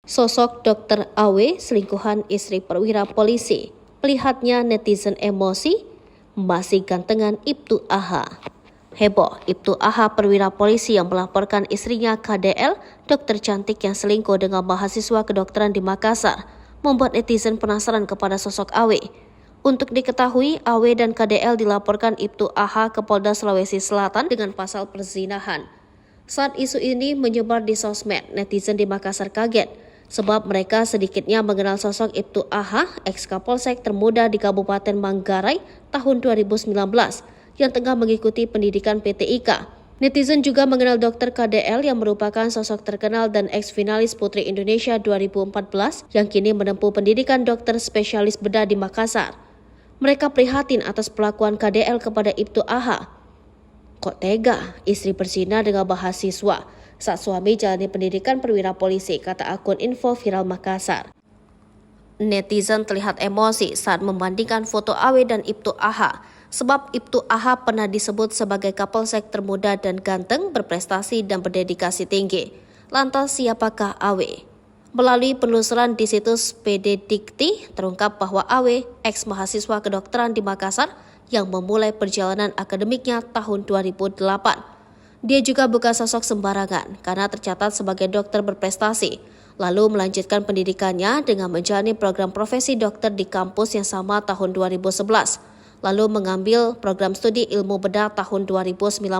Sosok Dr. AW, selingkuhan istri perwira polisi. Melihatnya netizen emosi, masih gantengan Ibtu AH. Heboh, Ibtu AH perwira polisi yang melaporkan istrinya KDL, dokter cantik yang selingkuh dengan mahasiswa kedokteran di Makassar, membuat netizen penasaran kepada sosok AW. Untuk diketahui, AW dan KDL dilaporkan Ibtu AH ke Polda Sulawesi Selatan dengan pasal perzinahan. Saat isu ini menyebar di sosmed, netizen di Makassar kaget sebab mereka sedikitnya mengenal sosok Ibtu AH, ex-Kapolsek termuda di Kabupaten Manggarai tahun 2019 yang tengah mengikuti pendidikan PTIK. Netizen juga mengenal Dr. KDL yang merupakan sosok terkenal dan ex-finalis Putri Indonesia 2014 yang kini menempuh pendidikan dokter spesialis bedah di Makassar. Mereka prihatin atas perlakuan KDL kepada Ibtu AH. Kok tega istri berzina dengan mahasiswa saat suami jalani pendidikan perwira polisi, kata akun info viral Makassar. Netizen terlihat emosi saat membandingkan foto AW dan Ibtu AH, sebab Ibtu AH pernah disebut sebagai Kapolsek termuda dan ganteng, berprestasi dan berdedikasi tinggi. Lantas siapakah AW? Melalui penelusuran di situs PD Dikti, terungkap bahwa AW, ex-mahasiswa kedokteran di Makassar, yang memulai perjalanan akademiknya tahun 2008. Dia juga bukan sosok sembarangan karena tercatat sebagai dokter berprestasi, lalu melanjutkan pendidikannya dengan menjalani program profesi dokter di kampus yang sama tahun 2011, lalu mengambil program studi ilmu bedah tahun 2019.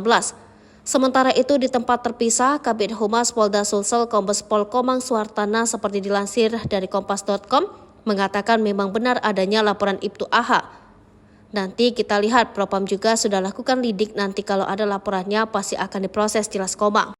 Sementara itu di tempat terpisah, Kabid Humas Polda Sulsel Kombes Pol Komang Suhartana seperti dilansir dari kompas.com mengatakan memang benar adanya laporan Ibtu AH. Nanti kita lihat, Propam juga sudah lakukan lidik, nanti kalau ada laporannya pasti akan diproses, jelas Komang.